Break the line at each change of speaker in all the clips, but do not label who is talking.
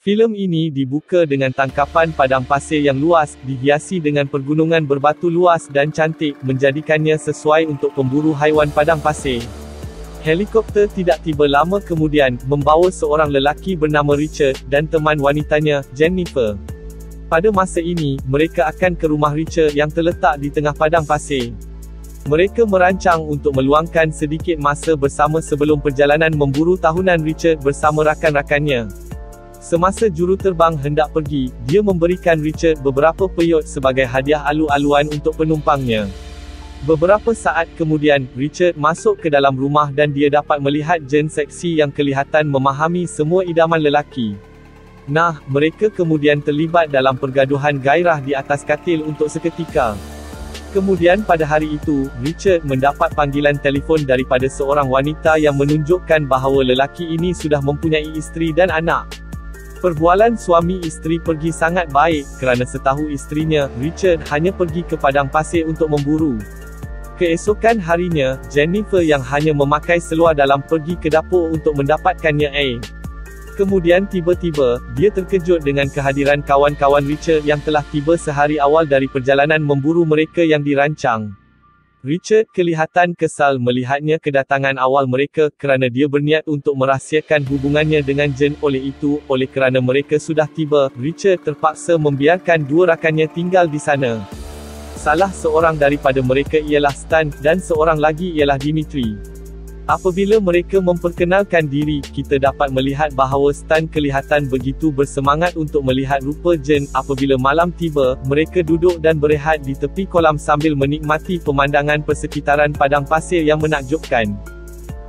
Filem ini dibuka dengan tangkapan padang pasir yang luas, dihiasi dengan pergunungan berbatu luas dan cantik, menjadikannya sesuai untuk pemburu haiwan padang pasir. Helikopter tidak tiba lama kemudian, membawa seorang lelaki bernama Richard, dan teman wanitanya, Jennifer. Pada masa ini, mereka akan ke rumah Richard yang terletak di tengah padang pasir. Mereka merancang untuk meluangkan sedikit masa bersama sebelum perjalanan memburu tahunan Richard bersama rakan-rakannya. Semasa juruterbang hendak pergi, dia memberikan Richard beberapa peyot sebagai hadiah alu-aluan untuk penumpangnya. Beberapa saat kemudian, Richard masuk ke dalam rumah dan dia dapat melihat Jane seksi yang kelihatan memahami semua idaman lelaki. Nah, mereka kemudian terlibat dalam pergaduhan gairah di atas katil untuk seketika. Kemudian pada hari itu, Richard mendapat panggilan telefon daripada seorang wanita yang menunjukkan bahawa lelaki ini sudah mempunyai isteri dan anak. Perbualan suami isteri pergi sangat baik, kerana setahu isterinya, Richard hanya pergi ke padang pasir untuk memburu. Keesokan harinya, Jennifer yang hanya memakai seluar dalam pergi ke dapur untuk mendapatkannya air. Kemudian tiba-tiba, dia terkejut dengan kehadiran kawan-kawan Richard yang telah tiba sehari awal dari perjalanan memburu mereka yang dirancang. Richard kelihatan kesal melihatnya kedatangan awal mereka, kerana dia berniat untuk merahsiakan hubungannya dengan Jane. Oleh itu, oleh kerana mereka sudah tiba, Richard terpaksa membiarkan dua rakannya tinggal di sana. Salah seorang daripada mereka ialah Stan, dan seorang lagi ialah Dimitri. Apabila mereka memperkenalkan diri, kita dapat melihat bahawa Stan kelihatan begitu bersemangat untuk melihat rupa Jane. Apabila malam tiba, mereka duduk dan berehat di tepi kolam sambil menikmati pemandangan persekitaran padang pasir yang menakjubkan.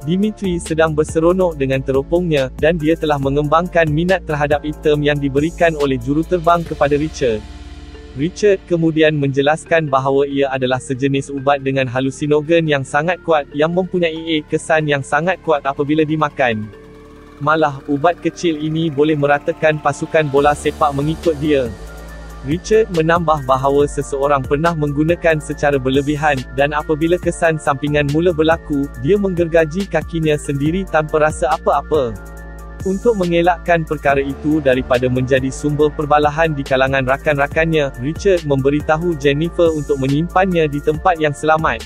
Dimitri sedang berseronok dengan teropongnya, dan dia telah mengembangkan minat terhadap item yang diberikan oleh juruterbang kepada Richard. Richard kemudian menjelaskan bahawa ia adalah sejenis ubat dengan halusinogen yang sangat kuat, yang mempunyai kesan yang sangat kuat apabila dimakan. Malah, ubat kecil ini boleh meratakan pasukan bola sepak mengikut dia. Richard menambah bahawa seseorang pernah menggunakan secara berlebihan, dan apabila kesan sampingan mula berlaku, dia menggergaji kakinya sendiri tanpa rasa apa-apa. Untuk mengelakkan perkara itu daripada menjadi sumber perbalahan di kalangan rakan-rakannya, Richard memberitahu Jennifer untuk menyimpannya di tempat yang selamat.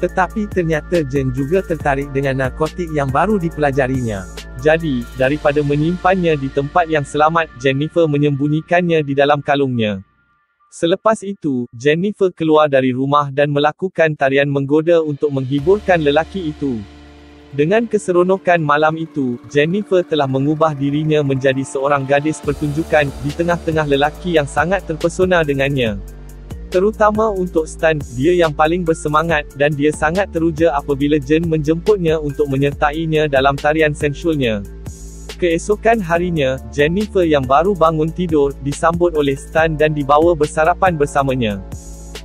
Tetapi ternyata Jane juga tertarik dengan narkotik yang baru dipelajarinya. Jadi, daripada menyimpannya di tempat yang selamat, Jennifer menyembunyikannya di dalam kalungnya. Selepas itu, Jennifer keluar dari rumah dan melakukan tarian menggoda untuk menghiburkan lelaki itu. Dengan keseronokan malam itu, Jennifer telah mengubah dirinya menjadi seorang gadis pertunjukan, di tengah-tengah lelaki yang sangat terpesona dengannya. Terutama untuk Stan, dia yang paling bersemangat, dan dia sangat teruja apabila Jane menjemputnya untuk menyertainya dalam tarian sensualnya. Keesokan harinya, Jennifer yang baru bangun tidur, disambut oleh Stan dan dibawa bersarapan bersamanya.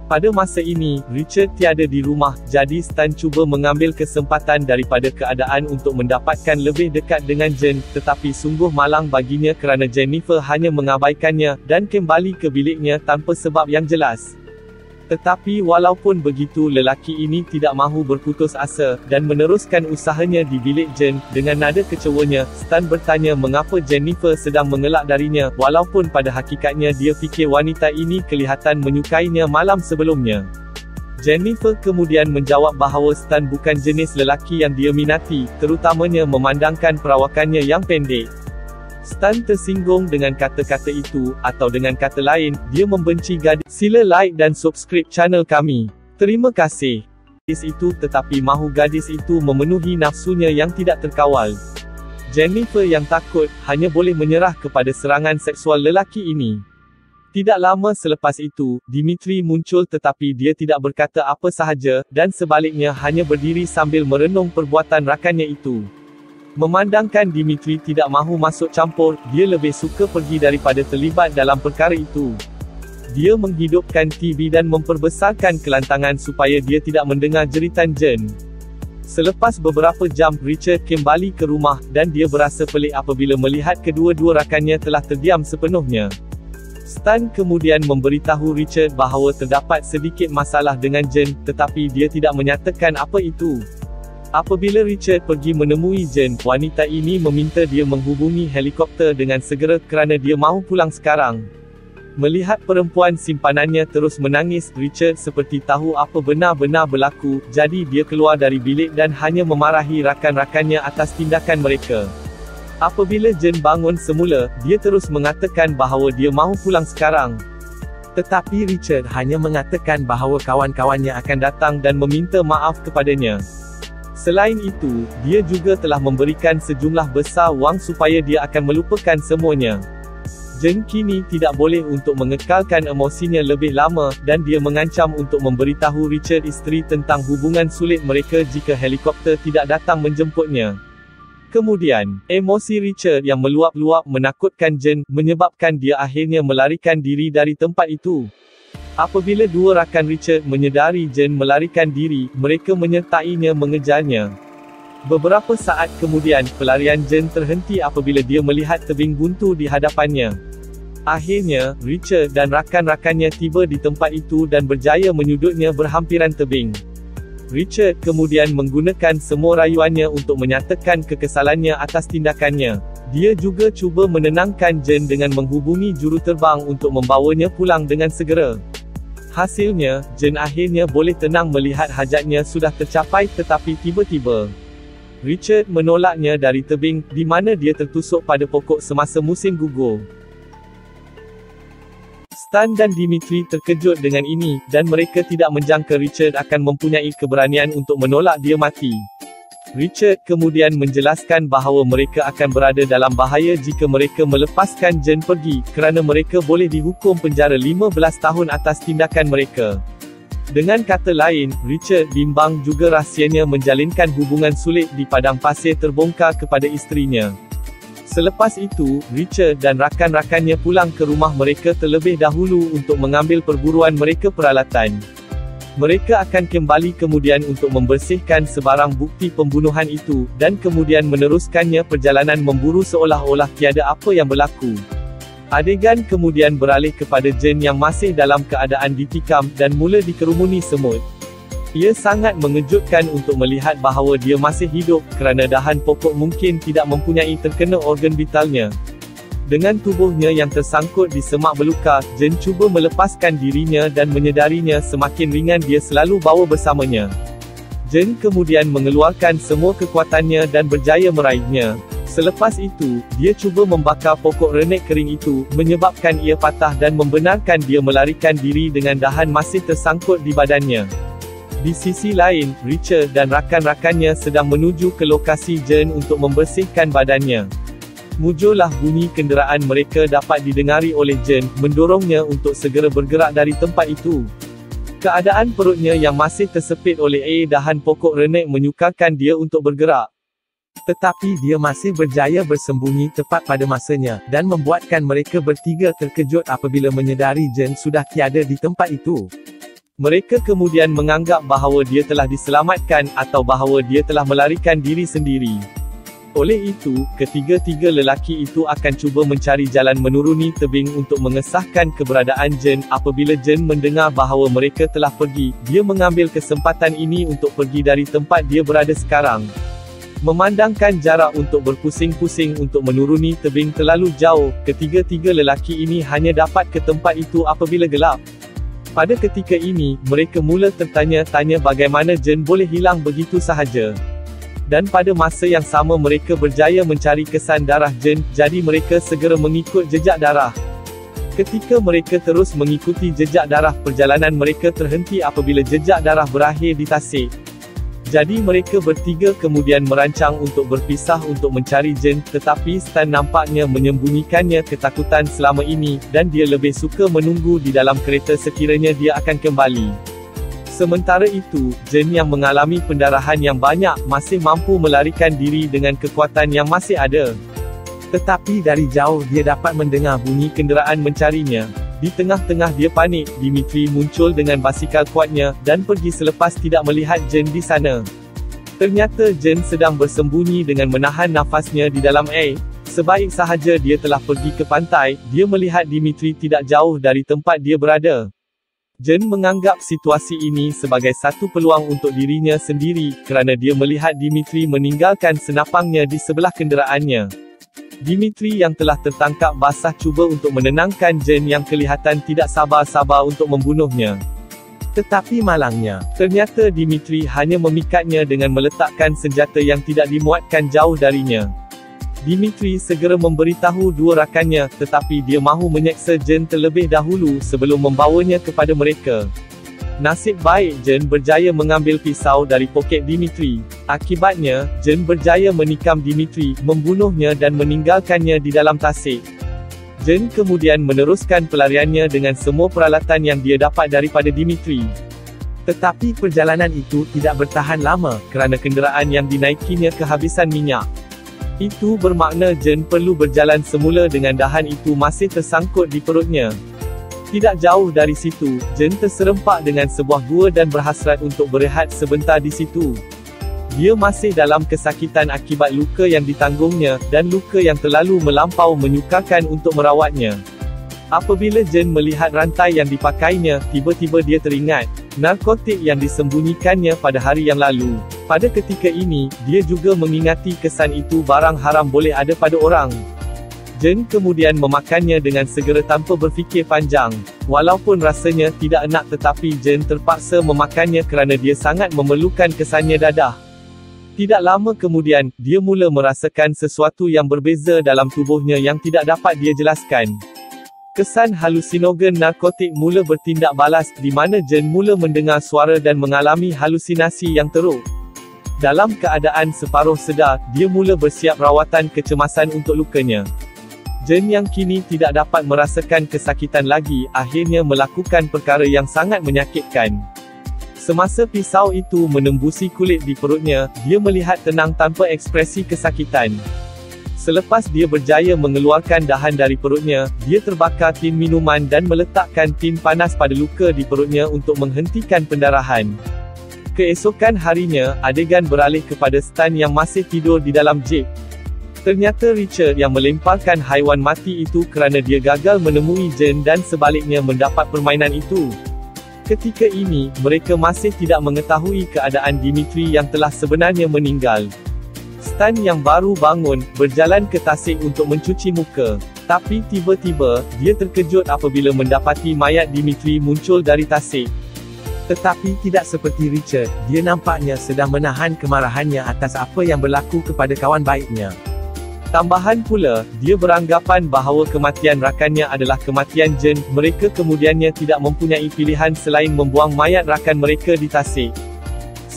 Pada masa ini, Richard tiada di rumah, jadi Stan cuba mengambil kesempatan daripada keadaan untuk mendapatkan lebih dekat dengan Jane, tetapi sungguh malang baginya kerana Jennifer hanya mengabaikannya, dan kembali ke biliknya tanpa sebab yang jelas. Tetapi walaupun begitu, lelaki ini tidak mahu berputus asa, dan meneruskan usahanya di bilik Jane. Dengan nada kecewanya, Stan bertanya mengapa Jennifer sedang mengelak darinya, walaupun pada hakikatnya dia fikir wanita ini kelihatan menyukainya malam sebelumnya. Jennifer kemudian menjawab bahawa Stan bukan jenis lelaki yang dia minati, terutamanya memandangkan perawakannya yang pendek. Stan tersinggung dengan kata-kata itu, atau dengan kata lain, dia membenci gadis. Sila like dan subscribe channel kami. Terima kasih. Gadis itu tetapi mahu gadis itu memenuhi nafsunya yang tidak terkawal. Jennifer yang takut, hanya boleh menyerah kepada serangan seksual lelaki ini. Tidak lama selepas itu, Dimitri muncul tetapi dia tidak berkata apa sahaja, dan sebaliknya hanya berdiri sambil merenung perbuatan rakannya itu. Memandangkan Dimitri tidak mahu masuk campur, dia lebih suka pergi daripada terlibat dalam perkara itu. Dia menghidupkan TV dan memperbesarkan kelantangan supaya dia tidak mendengar jeritan Jane. Selepas beberapa jam, Richard kembali ke rumah, dan dia berasa pelik apabila melihat kedua-dua rakannya telah terdiam sepenuhnya. Stan kemudian memberitahu Richard bahawa terdapat sedikit masalah dengan Jane, tetapi dia tidak menyatakan apa itu. Apabila Richard pergi menemui Jane, wanita ini meminta dia menghubungi helikopter dengan segera kerana dia mahu pulang sekarang. Melihat perempuan simpanannya terus menangis, Richard seperti tahu apa benar-benar berlaku, jadi dia keluar dari bilik dan hanya memarahi rakan-rakannya atas tindakan mereka. Apabila Jane bangun semula, dia terus mengatakan bahawa dia mahu pulang sekarang. Tetapi Richard hanya mengatakan bahawa kawan-kawannya akan datang dan meminta maaf kepadanya. Selain itu, dia juga telah memberikan sejumlah besar wang supaya dia akan melupakan semuanya. Jane kini tidak boleh untuk mengekalkan emosinya lebih lama, dan dia mengancam untuk memberitahu Richard isteri tentang hubungan sulit mereka jika helikopter tidak datang menjemputnya. Kemudian, emosi Richard yang meluap-luap menakutkan Jane, menyebabkan dia akhirnya melarikan diri dari tempat itu. Apabila dua rakan Richard menyedari Jane melarikan diri, mereka menyertainya mengejarnya. Beberapa saat kemudian, pelarian Jane terhenti apabila dia melihat tebing buntu di hadapannya. Akhirnya, Richard dan rakan-rakannya tiba di tempat itu dan berjaya menyudutnya berhampiran tebing. Richard kemudian menggunakan semua rayuannya untuk menyatakan kekesalannya atas tindakannya. Dia juga cuba menenangkan Jane dengan menghubungi juruterbang untuk membawanya pulang dengan segera. Hasilnya, Jane akhirnya boleh tenang melihat hajatnya sudah tercapai, tetapi tiba-tiba Richard menolaknya dari tebing, di mana dia tertusuk pada pokok semasa musim gugur. Stan dan Dimitri terkejut dengan ini, dan mereka tidak menjangka Richard akan mempunyai keberanian untuk menolak dia mati. Richard kemudian menjelaskan bahawa mereka akan berada dalam bahaya jika mereka melepaskan Jane pergi, kerana mereka boleh dihukum penjara 15 tahun atas tindakan mereka. Dengan kata lain, Richard bimbang juga rahsianya menjalinkan hubungan sulit di padang pasir terbongkar kepada isterinya. Selepas itu, Richard dan rakan-rakannya pulang ke rumah mereka terlebih dahulu untuk mengambil perburuan mereka peralatan. Mereka akan kembali kemudian untuk membersihkan sebarang bukti pembunuhan itu, dan kemudian meneruskannya perjalanan memburu seolah-olah tiada apa yang berlaku. Adegan kemudian beralih kepada Jane yang masih dalam keadaan ditikam, dan mula dikerumuni semut. Ia sangat mengejutkan untuk melihat bahawa dia masih hidup, kerana dahan pokok mungkin tidak mempunyai terkena organ vitalnya. Dengan tubuhnya yang tersangkut di semak belukar, Jane cuba melepaskan dirinya dan menyedarinya semakin ringan dia selalu bawa bersamanya. Jane kemudian mengeluarkan semua kekuatannya dan berjaya meraihnya. Selepas itu, dia cuba membakar pokok renek kering itu, menyebabkan ia patah dan membenarkan dia melarikan diri dengan dahan masih tersangkut di badannya. Di sisi lain, Richard dan rakan-rakannya sedang menuju ke lokasi Jane untuk membersihkan badannya. Mujurlah bunyi kenderaan mereka dapat didengari oleh Jane, mendorongnya untuk segera bergerak dari tempat itu. Keadaan perutnya yang masih tersepit oleh dahan pokok renek menyukarkan dia untuk bergerak. Tetapi dia masih berjaya bersembunyi tepat pada masanya, dan membuatkan mereka bertiga terkejut apabila menyedari Jane sudah tiada di tempat itu. Mereka kemudian menganggap bahawa dia telah diselamatkan, atau bahawa dia telah melarikan diri sendiri. Oleh itu, ketiga-tiga lelaki itu akan cuba mencari jalan menuruni tebing untuk mengesahkan keberadaan Jane. Apabila Jane mendengar bahawa mereka telah pergi, dia mengambil kesempatan ini untuk pergi dari tempat dia berada sekarang. Memandangkan jarak untuk berpusing-pusing untuk menuruni tebing terlalu jauh, ketiga-tiga lelaki ini hanya dapat ke tempat itu apabila gelap. Pada ketika ini, mereka mula tertanya-tanya bagaimana Jane boleh hilang begitu sahaja. Dan pada masa yang sama mereka berjaya mencari kesan darah Jane, jadi mereka segera mengikut jejak darah. Ketika mereka terus mengikuti jejak darah, perjalanan mereka terhenti apabila jejak darah berakhir di tasik. Jadi mereka bertiga kemudian merancang untuk berpisah untuk mencari Jane, tetapi Stan nampaknya menyembunyikannya ketakutan selama ini, dan dia lebih suka menunggu di dalam kereta sekiranya dia akan kembali. Sementara itu, Jane yang mengalami pendarahan yang banyak, masih mampu melarikan diri dengan kekuatan yang masih ada. Tetapi dari jauh dia dapat mendengar bunyi kenderaan mencarinya. Di tengah-tengah dia panik, Dimitri muncul dengan basikal kuatnya, dan pergi selepas tidak melihat Jane di sana. Ternyata Jane sedang bersembunyi dengan menahan nafasnya di dalam air. Sebaik sahaja dia telah pergi ke pantai, dia melihat Dimitri tidak jauh dari tempat dia berada. Jen menganggap situasi ini sebagai satu peluang untuk dirinya sendiri, kerana dia melihat Dimitri meninggalkan senapangnya di sebelah kenderaannya. Dimitri yang telah tertangkap basah cuba untuk menenangkan Jen yang kelihatan tidak sabar-sabar untuk membunuhnya. Tetapi malangnya, ternyata Dimitri hanya memikatnya dengan meletakkan senjata yang tidak dimuatkan jauh darinya. Dimitri segera memberitahu dua rakannya, tetapi dia mahu menyeksa Jen terlebih dahulu sebelum membawanya kepada mereka. Nasib baik Jen berjaya mengambil pisau dari poket Dimitri. Akibatnya, Jen berjaya menikam Dimitri, membunuhnya dan meninggalkannya di dalam tasik. Jen kemudian meneruskan pelariannya dengan semua peralatan yang dia dapat daripada Dimitri. Tetapi perjalanan itu tidak bertahan lama, kerana kenderaan yang dinaikinya kehabisan minyak. Itu bermakna Jen perlu berjalan semula dengan dahan itu masih tersangkut di perutnya. Tidak jauh dari situ, Jen terserempak dengan sebuah gua dan berhasrat untuk berehat sebentar di situ. Dia masih dalam kesakitan akibat luka yang ditanggungnya, dan luka yang terlalu melampau menyukarkan untuk merawatnya. Apabila Jen melihat rantai yang dipakainya, tiba-tiba dia teringat narkotik yang disembunyikannya pada hari yang lalu. Pada ketika ini, dia juga mengingati kesan itu barang haram boleh ada pada orang. Jen kemudian memakannya dengan segera tanpa berfikir panjang. Walaupun rasanya tidak enak tetapi Jen terpaksa memakannya kerana dia sangat memerlukan kesannya dadah. Tidak lama kemudian, dia mula merasakan sesuatu yang berbeza dalam tubuhnya yang tidak dapat dia jelaskan. Kesan halusinogen narkotik mula bertindak balas, di mana Jen mula mendengar suara dan mengalami halusinasi yang teruk. Dalam keadaan separuh sedar, dia mula bersiap rawatan kecemasan untuk lukanya. Jen yang kini tidak dapat merasakan kesakitan lagi, akhirnya melakukan perkara yang sangat menyakitkan. Semasa pisau itu menembusi kulit di perutnya, dia melihat tenang tanpa ekspresi kesakitan. Selepas dia berjaya mengeluarkan dahan dari perutnya, dia terbakar tin minuman dan meletakkan tin panas pada luka di perutnya untuk menghentikan pendarahan. Keesokan harinya, adegan beralih kepada Stan yang masih tidur di dalam jeep. Ternyata Richard yang melemparkan haiwan mati itu kerana dia gagal menemui Jen dan sebaliknya mendapat permainan itu. Ketika ini, mereka masih tidak mengetahui keadaan Dimitri yang telah sebenarnya meninggal. Stan yang baru bangun, berjalan ke tasik untuk mencuci muka. Tapi tiba-tiba, dia terkejut apabila mendapati mayat Dimitri muncul dari tasik. Tetapi tidak seperti Richard, dia nampaknya sedang menahan kemarahannya atas apa yang berlaku kepada kawan baiknya. Tambahan pula, dia beranggapan bahawa kematian rakannya adalah kematian Jen. Mereka kemudiannya tidak mempunyai pilihan selain membuang mayat rakan mereka di tasik.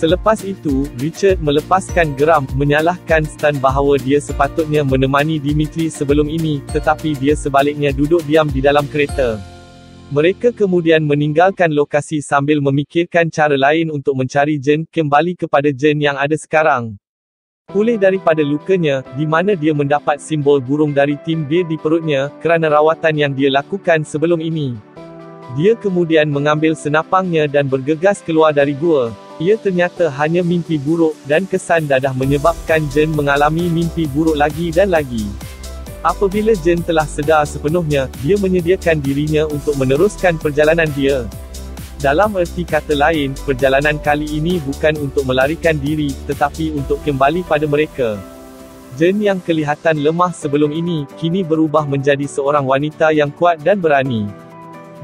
Selepas itu, Richard melepaskan geram, menyalahkan Stan bahawa dia sepatutnya menemani Dimitri sebelum ini, tetapi dia sebaliknya duduk diam di dalam kereta. Mereka kemudian meninggalkan lokasi sambil memikirkan cara lain untuk mencari Jen, kembali kepada Jen yang ada sekarang. Pulih daripada lukanya, di mana dia mendapat simbol burung dari tin bir di perutnya, kerana rawatan yang dia lakukan sebelum ini. Dia kemudian mengambil senapangnya dan bergegas keluar dari gua. Ia ternyata hanya mimpi buruk, dan kesan dadah menyebabkan Jen mengalami mimpi buruk lagi dan lagi. Apabila Jen telah sedar sepenuhnya, dia menyediakan dirinya untuk meneruskan perjalanan dia. Dalam erti kata lain, perjalanan kali ini bukan untuk melarikan diri, tetapi untuk kembali pada mereka. Jen yang kelihatan lemah sebelum ini, kini berubah menjadi seorang wanita yang kuat dan berani.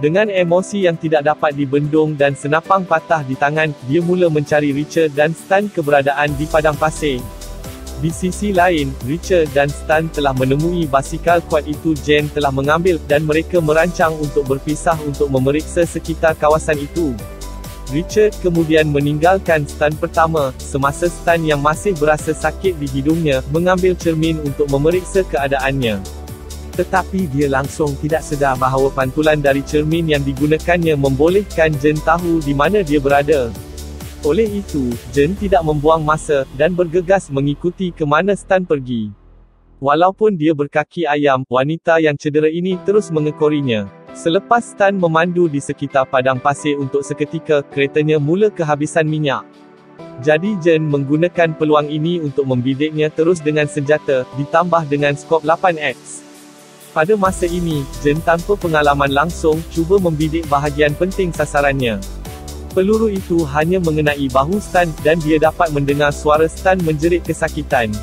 Dengan emosi yang tidak dapat dibendung dan senapang patah di tangan, dia mula mencari Richard dan Stan keberadaan di padang pasir. Di sisi lain, Richard dan Stan telah menemui basikal kuat itu Jen telah mengambil, dan mereka merancang untuk berpisah untuk memeriksa sekitar kawasan itu. Richard kemudian meninggalkan Stan pertama, semasa Stan yang masih berasa sakit di hidungnya, mengambil cermin untuk memeriksa keadaannya. Tetapi dia langsung tidak sedar bahawa pantulan dari cermin yang digunakannya membolehkan Jen tahu di mana dia berada. Oleh itu, Jen tidak membuang masa, dan bergegas mengikuti ke mana Stan pergi. Walaupun dia berkaki ayam, wanita yang cedera ini terus mengekorinya. Selepas Stan memandu di sekitar padang pasir untuk seketika, keretanya mula kehabisan minyak. Jadi Jen menggunakan peluang ini untuk membidiknya terus dengan senjata, ditambah dengan skop 8x. Pada masa ini, Jen tanpa pengalaman langsung, cuba membidik bahagian penting sasarannya. Peluru itu hanya mengenai bahu Stan, dan dia dapat mendengar suara Stan menjerit kesakitan.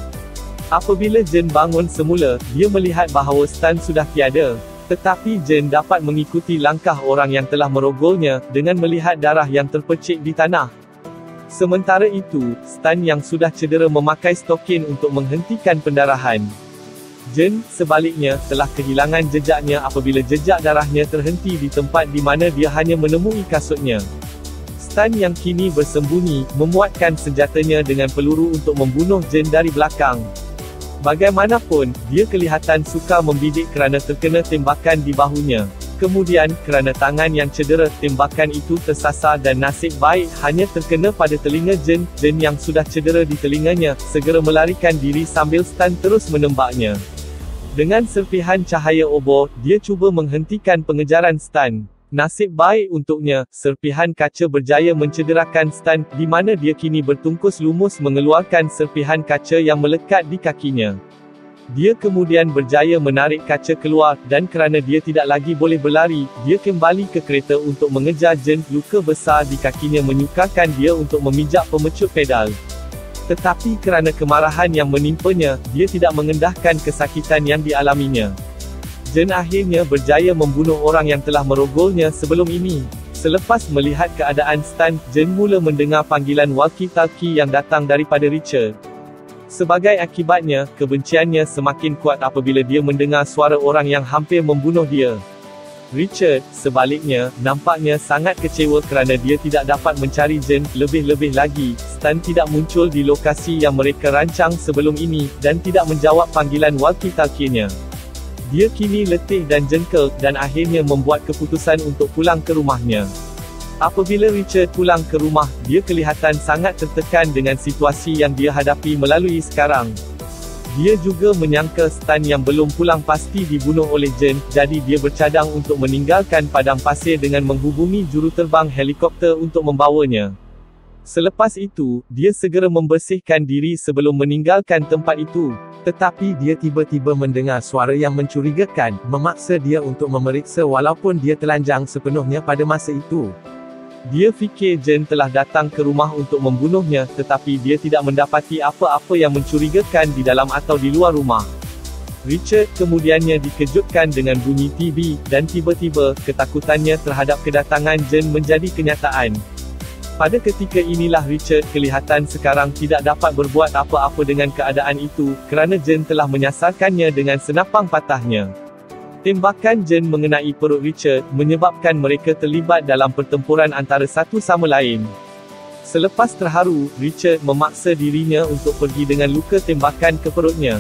Apabila Jen bangun semula, dia melihat bahawa Stan sudah tiada. Tetapi Jen dapat mengikuti langkah orang yang telah merogolnya, dengan melihat darah yang terpercik di tanah. Sementara itu, Stan yang sudah cedera memakai stokin untuk menghentikan pendarahan. Jen, sebaliknya, telah kehilangan jejaknya apabila jejak darahnya terhenti di tempat di mana dia hanya menemui kasutnya. Stan yang kini bersembunyi, memuatkan senjatanya dengan peluru untuk membunuh Jen dari belakang. Bagaimanapun, dia kelihatan suka membidik kerana terkena tembakan di bahunya. Kemudian, kerana tangan yang cedera, tembakan itu tersasar dan nasib baik hanya terkena pada telinga Jen. Jen yang sudah cedera di telinganya, segera melarikan diri sambil Stan terus menembaknya. Dengan serpihan cahaya obor, dia cuba menghentikan pengejaran Stan. Nasib baik untuknya, serpihan kaca berjaya mencederakan Stan, di mana dia kini bertungkus lumus mengeluarkan serpihan kaca yang melekat di kakinya. Dia kemudian berjaya menarik kaca keluar, dan kerana dia tidak lagi boleh berlari, dia kembali ke kereta untuk mengejar Jen. Luka besar di kakinya menyukarkan dia untuk memijak pemecut pedal. Tetapi kerana kemarahan yang menimpanya, dia tidak mengendahkan kesakitan yang dialaminya. Jen akhirnya berjaya membunuh orang yang telah merogolnya sebelum ini. Selepas melihat keadaan Stan, Jen mula mendengar panggilan walkie-talkie yang datang daripada Richard. Sebagai akibatnya, kebenciannya semakin kuat apabila dia mendengar suara orang yang hampir membunuh dia. Richard, sebaliknya, nampaknya sangat kecewa kerana dia tidak dapat mencari Jen. Lebih-lebih lagi, Stan tidak muncul di lokasi yang mereka rancang sebelum ini, dan tidak menjawab panggilan walkie-talkie-nya. Dia kini letih dan jengkel, dan akhirnya membuat keputusan untuk pulang ke rumahnya. Apabila Richard pulang ke rumah, dia kelihatan sangat tertekan dengan situasi yang dia hadapi melalui sekarang. Dia juga menyangka Stan yang belum pulang pasti dibunuh oleh Jen, jadi dia bercadang untuk meninggalkan padang pasir dengan menghubungi juruterbang helikopter untuk membawanya. Selepas itu, dia segera membersihkan diri sebelum meninggalkan tempat itu. Tetapi dia tiba-tiba mendengar suara yang mencurigakan, memaksa dia untuk memeriksa walaupun dia telanjang sepenuhnya pada masa itu. Dia fikir Jen telah datang ke rumah untuk membunuhnya, tetapi dia tidak mendapati apa-apa yang mencurigakan di dalam atau di luar rumah. Richard kemudiannya dikejutkan dengan bunyi TV, dan tiba-tiba, ketakutannya terhadap kedatangan Jen menjadi kenyataan. Pada ketika inilah Richard kelihatan sekarang tidak dapat berbuat apa-apa dengan keadaan itu, kerana Jen telah menyasarkannya dengan senapang patahnya. Tembakan Jen mengenai perut Richard, menyebabkan mereka terlibat dalam pertempuran antara satu sama lain. Selepas terharu, Richard memaksa dirinya untuk pergi dengan luka tembakan ke perutnya.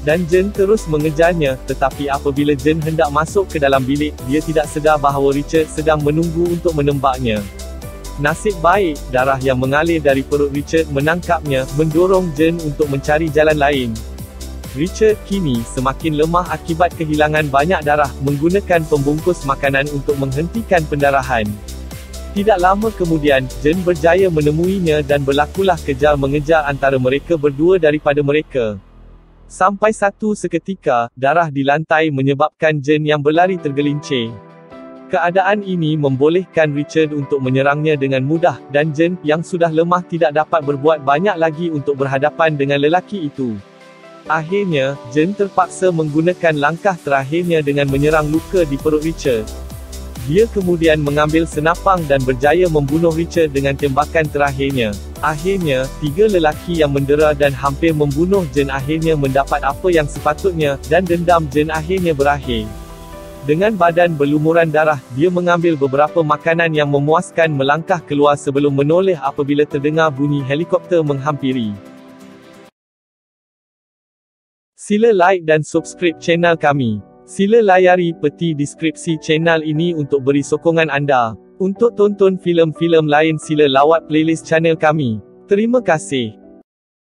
Dan Jen terus mengejarnya, tetapi apabila Jen hendak masuk ke dalam bilik, dia tidak sedar bahawa Richard sedang menunggu untuk menembaknya. Nasib baik, darah yang mengalir dari perut Richard menangkapnya, mendorong Jen untuk mencari jalan lain. Richard kini semakin lemah akibat kehilangan banyak darah, menggunakan pembungkus makanan untuk menghentikan pendarahan. Tidak lama kemudian, Jen berjaya menemuinya dan berlakulah kejar mengejar antara mereka berdua daripada mereka. Sampai satu seketika, darah di lantai menyebabkan Jen yang berlari tergelincir. Keadaan ini membolehkan Richard untuk menyerangnya dengan mudah, dan Jen, yang sudah lemah tidak dapat berbuat banyak lagi untuk berhadapan dengan lelaki itu. Akhirnya, Jen terpaksa menggunakan langkah terakhirnya dengan menyerang luka di perut Richard. Dia kemudian mengambil senapang dan berjaya membunuh Richard dengan tembakan terakhirnya. Akhirnya, tiga lelaki yang mendera dan hampir membunuh Jen akhirnya mendapat apa yang sepatutnya, dan dendam Jen akhirnya berakhir. Dengan badan berlumuran darah, dia mengambil beberapa makanan yang memuaskan melangkah keluar sebelum menoleh apabila terdengar bunyi helikopter menghampiri. Sila like dan subscribe channel kami. Sila layari peti deskripsi channel ini untuk beri sokongan anda. Untuk tonton filem-filem lain sila lawat playlist channel kami. Terima kasih.